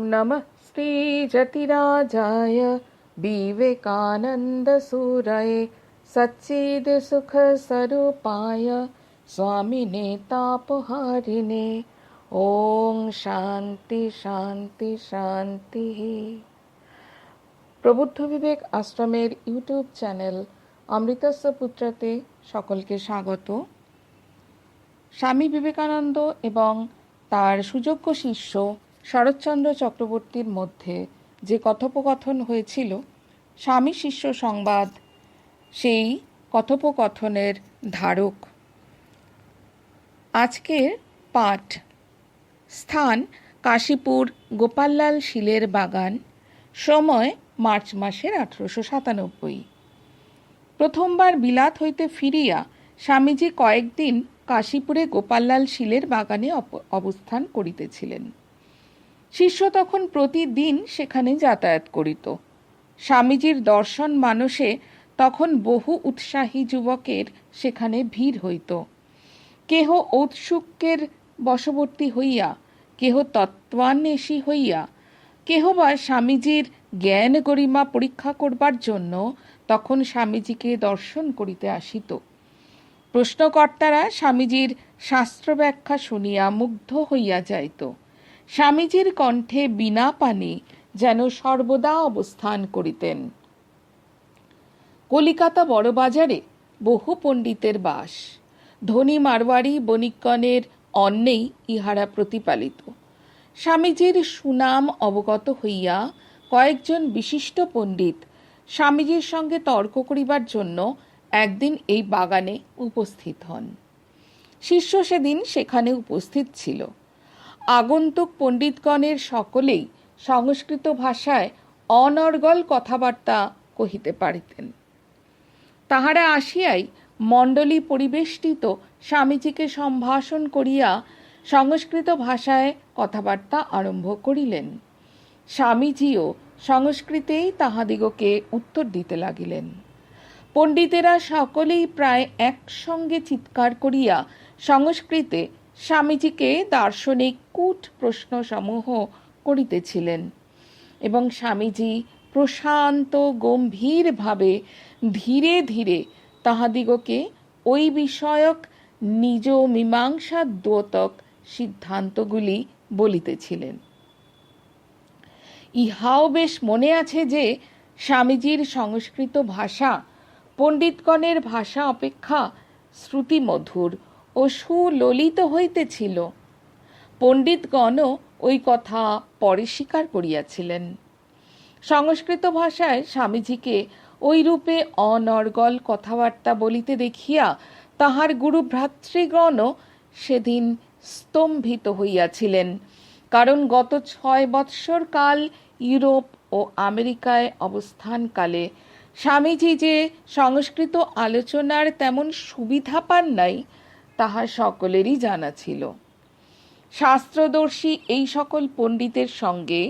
नमस्ते जतिराजाय विवेकानन्दसूरये सच्चिदसुखस्वरूपाय स्वामिने तापहारिणे। ओम शांति शांति शांति। প্রবুদ্ধ বিবেক আশ্রমের YouTube channel অমৃতস্য পুত্রতে সকলকে স্বাগত। স্বামী বিবেকানন্দ এবং তার সুযোগ্য শিষ্য শরৎচন্দ্র চক্রবর্তীর মধ্যে যে কথোপকথন হয়েছিল, স্বামী শিষ্য সংবাদ সেই কথোপকথনের ধারক। আজকের পাঠ। স্থান কাশীপুর গোপাললাল শীলের বাগান। সময় মার্চ মাসের 1897। প্রথমবার বিলাত হইতে ফিরিয়া স্বামীজি কয়েকদিন কাশীপুরে গোপাললাল শীলের বাগানে অবস্থান করিতেছিলেন। শিষ্য তখন প্রতিদিন সেখানে যাতায়াত করিত। স্বামীজির দর্শন মানসে তখন বহু উৎসাহী যুবকের সেখানে ভিড় হইত। কেহ ঔৎসুক্যের বশবর্তী হইয়া, কেহ তত্ত্বান্বেষী হইয়া, কেহ বা স্বামীজির জ্ঞান গরিমা পরীক্ষা করবার জন্য তখন স্বামীজিকে দর্শন করিতে আসিত। প্রশ্নকর্তারা স্বামীজির শাস্ত্র ব্যাখ্যা শুনিয়া মুগ্ধ হইয়া যাইত। স্বামীজির কণ্ঠে বীণা পাণি যেন সর্বদা অবস্থান করিতেন। কলিকাতা বড়বাজারে বহু পণ্ডিতের বাস। ধনী মারওয়াড়ি বণিকগণের অন্নেই ইহারা প্রতিপালিত। স্বামীজির সুনাম অবগত হইয়া কয়েকজন বিশিষ্ট পণ্ডিত স্বামীজির সঙ্গে তর্ক করিবার জন্য একদিন এই বাগানে উপস্থিত হন। শিষ্য সেদিন সেখানে উপস্থিত ছিল। আগন্তুক পণ্ডিতগণের সকলেই সংস্কৃত ভাষায় অনর্গল কথাবার্তা কহিতে পারিতেন। তাহারা আসিয়াই মণ্ডলী পরিবেষ্টিত স্বামীজিকে সম্ভাষণ করিয়া সংস্কৃত ভাষায় কথাবার্তা আরম্ভ করিলেন। স্বামীজিও সংস্কৃতেই তাহাদিগকে উত্তর দিতে লাগিলেন। পণ্ডিতেরা সকলেই প্রায় একসঙ্গে চিৎকার করিয়া সংস্কৃতে স্বামীজিকে দার্শনিক কূট প্রশ্নসমূহ করিতেছিলেন এবং স্বামীজি প্রশান্ত গম্ভীরভাবে ধীরে ধীরে তাহাদিগকে ওই বিষয়ক নিজ মীমাংসাদ্যোতক সিদ্ধান্তগুলি বলিতেছিলেন। ইহাও বেশ মনে আছে যে স্বামীজির সংস্কৃত ভাষা পণ্ডিতগণের ভাষা অপেক্ষা শ্রুতিমধুর ও সুললিত হইতেছিল। পণ্ডিতগণও ওই কথা পরে স্বীকার করিয়াছিলেন। সংস্কৃত ভাষায় স্বামীজিকে ওই রূপে অনর্গল কথাবার্তা বলিতে দেখিয়া তাহার গুরু ভ্রাতৃগণও সেদিন স্তম্ভিত হইয়াছিলেন। কারণ গত 6 বৎসর কাল ইউরোপ ও আমেরিকায় অবস্থানকালে স্বামীজি যে সংস্কৃত আলোচনার তেমন সুবিধা পান নাই তাহা সকলেরই জানা ছিল। শাস্ত্রদর্শী এই সকল পণ্ডিতের সঙ্গে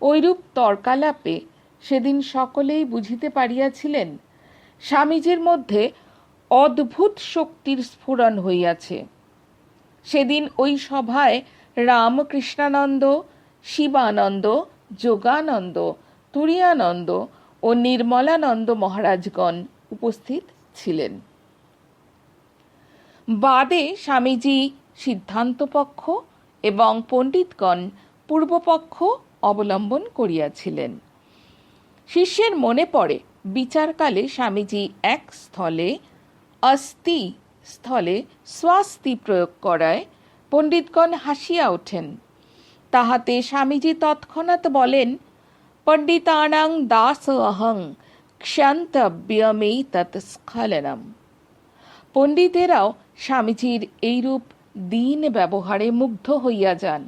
ঐরূপ তর্কালাপে সেদিন সকলেই বুঝিতে পারিয়াছিলেন স্বামীজির মধ্যে অদ্ভুত শক্তির স্ফুরণ হইয়াছে। সেদিন ওই সভায় রামকৃষ্ণানন্দ, শিবানন্দ, যোগানন্দ, তুরীয়ানন্দ ও নির্মলানন্দ মহারাজগণ উপস্থিত ছিলেন। বাদে স্বামীজি সিদ্ধান্তপক্ষ এবং পণ্ডিতগণ পূর্বপক্ষ অবলম্বন করিয়াছিলেন। শিষ্যের মনে পড়ে বিচারকালে স্বামীজি এক স্থলে অস্তি স্থলে স্বাস্তি প্রয়োগ করায় পণ্ডিতগণ হাসিয়া ওঠেন। তাহাতে স্বামীজি তৎক্ষণাৎ বলেন, পণ্ডিতানাং দাস অহং ক্ষন্তব্যমেতৎ স্খলনম। পণ্ডিতেরাও স্বামীজির এইরূপ দীন ব্যবহারে মুগ্ধ হইয়া যান।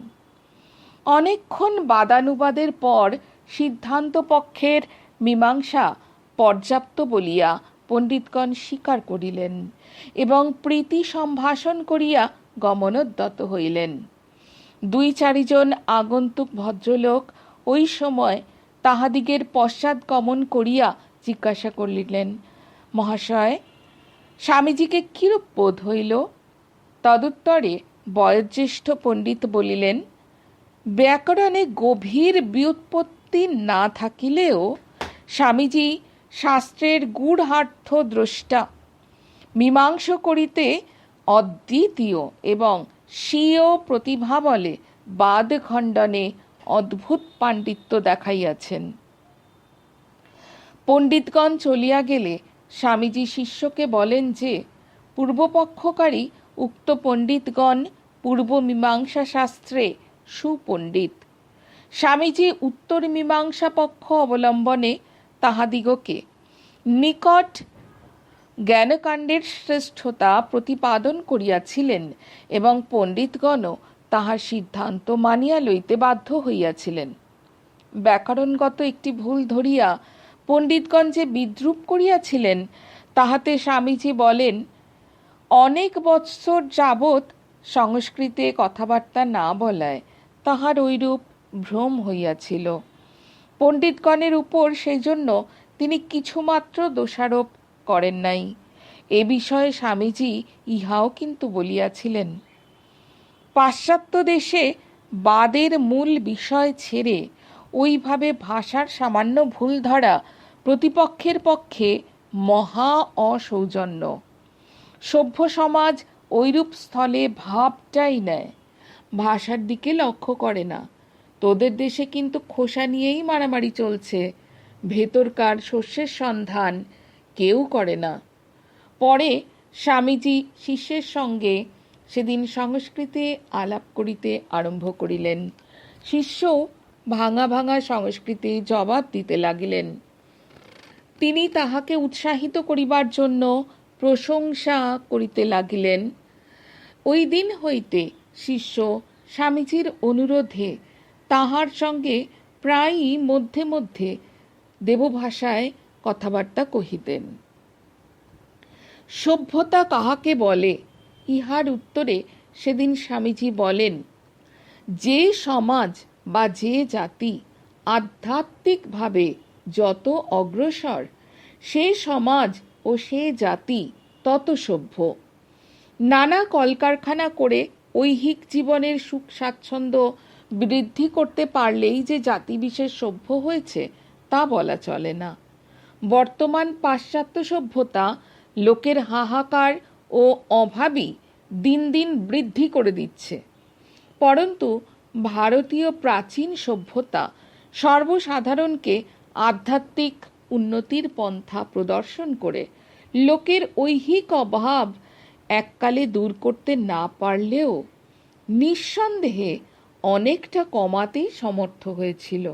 অনেকক্ষণ বাদানুবাদের পর সিদ্ধান্ত পক্ষের মীমাংসা পর্যাপ্ত বলিয়া পণ্ডিতগণ স্বীকার করিলেন এবং প্রীতি সম্ভাষণ করিয়া গমনোদ্যত হইলেন। 2-4 জন আগন্তুক ভদ্রলোক ওই সময় তাহাদিগের পশ্চাৎ গমন করিয়া জিজ্ঞাসা করিলেন, মহাশয়, স্বামীজিকে কিরূপ বোধ হইল? তদুত্তরে বয়োজ্যেষ্ঠ পণ্ডিত বলিলেন, ব্যাকরণে গভীর ব্যুৎপত্তি না থাকিলেও স্বামীজি শাস্ত্রের গূঢ়ার্থ দ্রষ্টা, মীমাংস করিতে অদ্বিতীয় এবং স্বীয় প্রতিভা বলে বাদ খণ্ডনে অদ্ভুত পাণ্ডিত্য দেখাইয়াছেন। পণ্ডিতগণ চলিয়া গেলে স্বামীজি শিষ্যকে বলেন যে পূর্বপক্ষকারী উক্ত পণ্ডিতগণ পূর্ব মীমাংসা শাস্ত্রে সুপণ্ডিত। স্বামীজি উত্তর মীমাংসা পক্ষ অবলম্বনে তাহাদিগকে নিকট জ্ঞানকাণ্ডের শ্রেষ্ঠতা প্রতিপাদন করিয়াছিলেন এবং পণ্ডিতগণও তাহার সিদ্ধান্ত মানিয়া লইতে বাধ্য হইয়াছিলেন। ব্যাকরণগত একটি ভুল ধরিয়া পণ্ডিতগণ যে বিদ্রূপ করিয়াছিলেন, তাহাতে স্বামীজি বলেন, অনেক বৎসর যাবৎ সংস্কৃতে কথাবার্তা না বলায় তাহার ঐরূপ ভ্রম হইয়াছিল। পণ্ডিতগণের উপর সেই জন্য তিনি কিছুমাত্র দোষারোপ করেন নাই। এ বিষয়ে স্বামীজি ইহাও কিন্তু বলিয়াছিলেন, পাশ্চাত্য দেশে বাদের মূল বিষয় ছেড়ে ওইভাবে ভাষার সামান্য ভুল ধরা প্রতিপক্ষের পক্ষে মহা অসৌজন্য। সভ্য সমাজ ঐরূপ স্থলে ভাবটাই নেয়, ভাষার দিকে লক্ষ্য করে না। তোদের দেশে কিন্তু খোসা নিয়েই মারামারি চলছে, ভেতরকার শস্যের সন্ধান কেউ করে না। পরে স্বামীজি শিষ্যের সঙ্গে সেদিন সংস্কৃতে আলাপ করিতে আরম্ভ করিলেন। শিষ্যও ভাঙা ভাঙা সংস্কৃতে জবাব দিতে লাগিলেন। তিনি তাহাকে উৎসাহিত করিবার জন্য প্রশংসা করিতে লাগিলেন। ওই দিন হইতে শিষ্য স্বামীজির অনুরোধে তাহার সঙ্গে প্রায়ই মধ্যে মধ্যে দেবভাষায় কথাবার্তা কহিতেন। সভ্যতা কাহাকে বলে, ইহার উত্তরে সেদিন স্বামীজি বলেন, যে সমাজ বা যে জাতি আধ্যাত্মিকভাবে যত অগ্রসর, সে সমাজ ও সে জাতি তত সভ্য। নানা কলকারখানা করে ঐহিক জীবনের সুখ স্বাচ্ছন্দ্য বৃদ্ধি করতে পারলেই যে জাতিবিশেষ সভ্য হয়েছে তা বলা চলে না। বর্তমান পাশ্চাত্য সভ্যতা লোকের হাহাকার ও অভাবই দিন দিন বৃদ্ধি করে দিচ্ছে, পরন্তু ভারতীয় প্রাচীন সভ্যতা সর্বসাধারণকে আধ্যাত্মিক উন্নতির পন্থা প্রদর্শন করে লোকের ঐহিক অভাব এককালে দূর করতে না পারলেও নিঃসন্দেহে অনেকটা কমাতেই সমর্থ হয়েছিল।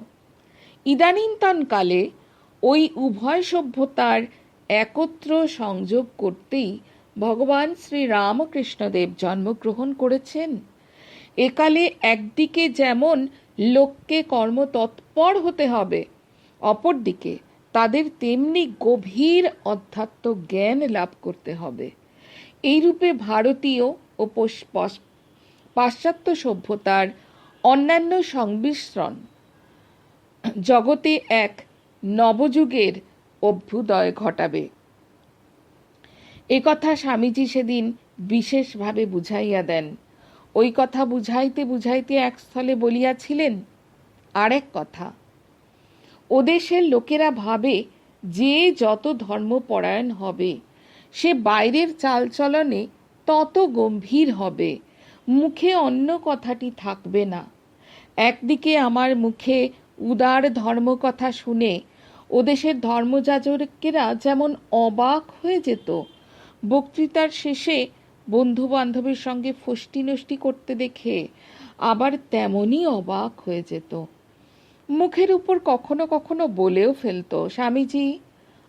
ইদানীন্তনকালে ওই উভয় সভ্যতার একত্র সংযোগ করতেই ভগবান শ্রী রামকৃষ্ণদেব জন্মগ্রহণ করেছেন। একালে একদিকে যেমন লোককে কর্মতৎপর হতে হবে, অপরদিকে তাদের তেমনি গভীর অধ্যাত্ম জ্ঞান লাভ করতে হবে। এইরূপে ভারতীয় ও পাশ্চাত্য সভ্যতার অন্যান্য সংমিশ্রণ জগতে এক নবযুগের অভ্যুদয় ঘটাবে। একথা স্বামীজি সেদিন বিশেষভাবে বুঝাইয়া দেন। ওই কথা বুঝাইতে বুঝাইতে এক স্থলে বলিয়াছিলেন, আর এক কথা, ওদেশের লোকেরা ভাবে যে যত ধর্মপরায়ণ হবে সে বাইরের চালচলনে তত গম্ভীর হবে, মুখে অন্য কথাটি থাকবে না। একদিকে আমার মুখে উদার ধর্মকথা শুনে ওদেশের ধর্মযাজকেরা যেমন অবাক হয়ে যেত, বক্তৃতার শেষে বন্ধু বান্ধবের সঙ্গে ফষ্টি নষ্টি করতে দেখে আবার তেমনই অবাক হয়ে যেত। মুখের উপর কখনো কখনো বলেও ফেলত, স্বামীজি,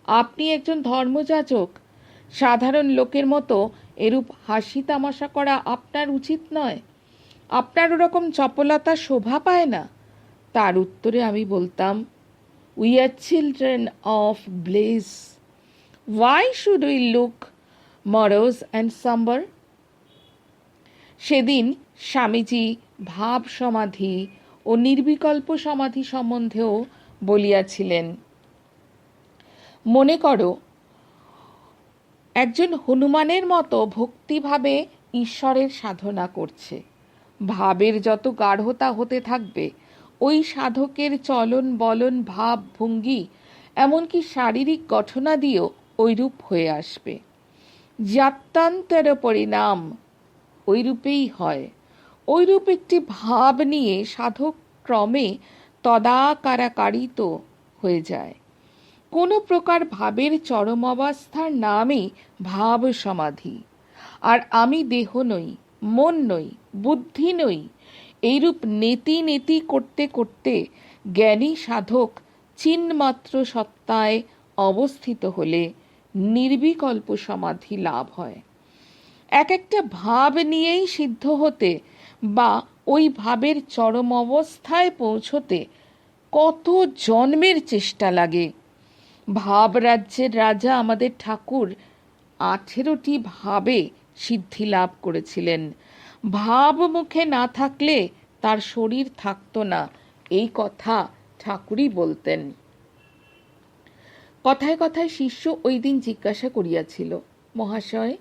আপনি একজন ধর্মযাজক, সাধারণ লোকের মতো এরূপ হাসি তামাশা করা আপনার উচিত নয়, আপনার ওরকম চপলতা শোভা পায় না। তার উত্তরে আমি বলতাম, we are children of bliss, why should we look morose and sombre. সেদিন স্বামীজি ভাব সমাধি ও নির্বিকল্প সমাধি সম্বন্ধেও বলিয়াছিলেন। মনে করো, একজন হনুমানের মতো ভক্তিভাবে ঈশ্বরের সাধনা করছে, ভাবের যত গাঢ়তা হতে থাকবে, ওই সাধকের চলন বলন ভাব ভঙ্গি এমনকি শারীরিক গঠনাদিও ঐরূপ হয়ে আসবে। জাত্যান্তর পরিণাম ওইরূপেই হয়। ওইরূপ একটি ভাব নিয়ে সাধক ক্রমে তদাকারাকারিত হয়ে যায়। কোনো প্রকার ভাবের চরম অবস্থার নামই ভাব সমাধি। আর আমি দেহ নই, মন নই, বুদ্ধি নই, এইরূপ নেতি নেতি করতে করতে জ্ঞানী সাধক চিন্মাত্র সত্তায় অবস্থিত হলে নির্বিকল্প সমাধি লাভ হয়। এক একটা ভাব নিয়েই সিদ্ধ হতে বা ওই ভাবের চরম অবস্থায় পৌঁছতে কত জন্মের চেষ্টা লাগে। ভাব রাজ্যের রাজা আমাদের ঠাকুর 18টি ভাবে সিদ্ধি লাভ করেছিলেন। ভাব মুখে না থাকলে তার শরীর থাকতো না, এই কথা ঠাকুরই বলতেন। কথায় কথায় শিষ্য ওই দিন জিজ্ঞাসা করিয়াছিল, মহাশয়,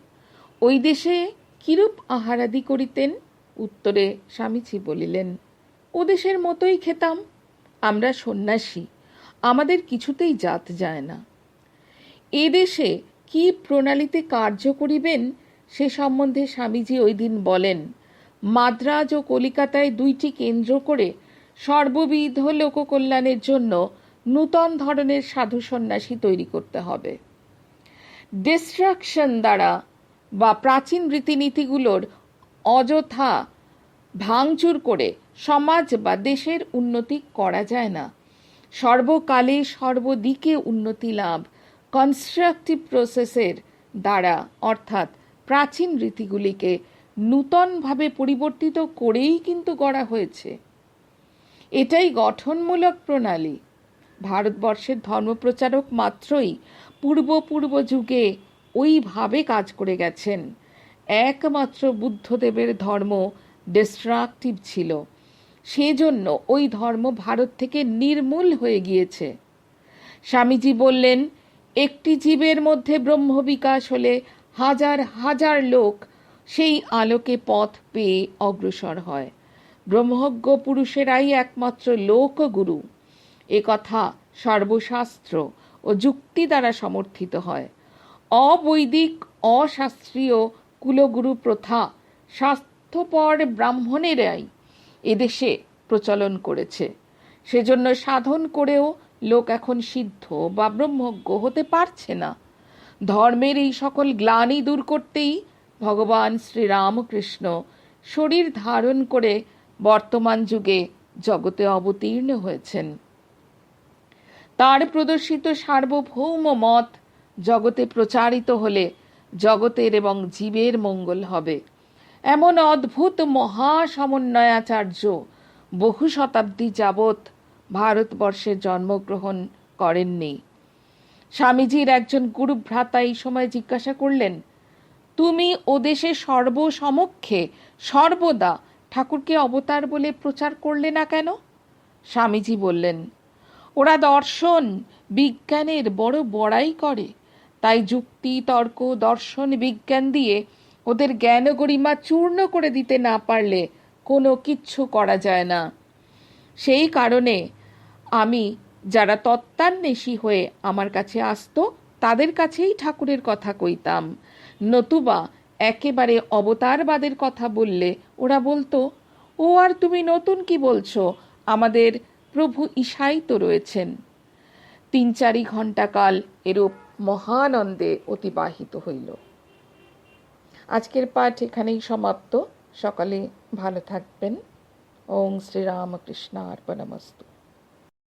ওই দেশে কিরূপ আহারাদি করিতেন? উত্তরে স্বামীজি বলিলেন, ও দেশের মতোই খেতাম। আমরা সন্ন্যাসী, আমাদের কিছুতেই জাত যায় না। এ দেশে কি প্রণালীতে কার্য করিবেন সে সম্বন্ধে স্বামীজি ওই দিন বলেন, মাদ্রাজ ও কলিকাতায় 2টি কেন্দ্র করে সর্ববিধ লোককল্যাণের জন্য নূতন ধরনের সাধু সন্ন্যাসী তৈরি করতে হবে। ডিস্ট্রাকশন দ্বারা বা প্রাচীন রীতিনীতিগুলোর অযথা ভাঙচুর করে সমাজ বা দেশের উন্নতি করা যায় না। সর্বকালে সর্বদিকে উন্নতি লাভ কনস্ট্রাকটিভ প্রসেসের দ্বারা, অর্থাৎ প্রাচীন রীতিগুলিকে নূতনভাবে পরিবর্তিত করেই কিন্তু গড়া হয়েছে। এটাই গঠনমূলক প্রণালী। ভারতবর্ষের ধর্মপ্রচারক মাত্রই পূর্ব যুগে ওইভাবে কাজ করে গেছেন। একমাত্র বুদ্ধদেবের ধর্ম ডিস্ট্রাকটিভ ছিল, সেজন্য ওই ধর্ম ভারত থেকে নির্মূল হয়ে গিয়েছে। স্বামীজি বললেন, একটি জীবের মধ্যে ব্রহ্ম বিকাশ হলে হাজার হাজার লোক সেই আলোকে পথ পেয়ে অগ্রসর হয়। ব্রহ্মজ্ঞ পুরুষেরাই একমাত্র লোকগুরু। এ কথা সর্বশাস্ত্র ও যুক্তি দ্বারা সমর্থিত হয়। অবৈদিক অশাস্ত্রীয় কুলগুরু প্রথা স্বার্থপর ব্রাহ্মণেরাই এদেশে প্রচলন করেছে। সেজন্য সাধন করেও লোক এখন সিদ্ধ বা ব্রহ্মজ্ঞ হতে পারছে না। ধর্মের এই সকল গ্লানি দূর করতেই ভগবান শ্রীরামকৃষ্ণ শরীর ধারণ করে বর্তমান যুগে জগতে অবতীর্ণ হয়েছেন। তার প্রদর্শিত সার্বভৌম মত জগতে প্রচারিত হলে জগতের এবং জীবের মঙ্গল হবে। এমন অদ্ভুত মহা সমন্বয়াচার্য বহু শতাব্দী যাবৎ ভারতবর্ষে জন্মগ্রহণ করেননি। স্বামীজির একজন গুরুভ্রাতা এই সময় জিজ্ঞাসা করলেন, তুমি ওদেশে সর্বসমক্ষে সর্বদা ঠাকুরকে অবতার বলে প্রচার করলে না কেন? স্বামীজি বললেন, ওরা দর্শন বিজ্ঞানের বড় বড়াই করে, তাই যুক্তি তর্ক দর্শন বিজ্ঞান দিয়ে ওদের জ্ঞান গরিমা চূর্ণ করে দিতে না পারলে কোনো কিচ্ছু করা যায় না। সেই কারণে আমি যারা তত্ত্বান্বেষী হয়ে আমার কাছে আসতো তাদের কাছেই ঠাকুরের কথা কইতাম। নতুবা একেবারে অবতারবাদের কথা বললে ওরা বলতো, ও আর তুমি নতুন কি বলছো, আমাদের প্রভু ঈশাই তো রয়েছেন। 3-4 ঘণ্টা কাল এরূপ মহানন্দে অতিবাহিত হইল। আজকের পাঠ এখানেই সমাপ্ত। সকালে ভালো থাকবেন। ওং শ্রীরামকৃষ্ণার্পণমস্তু।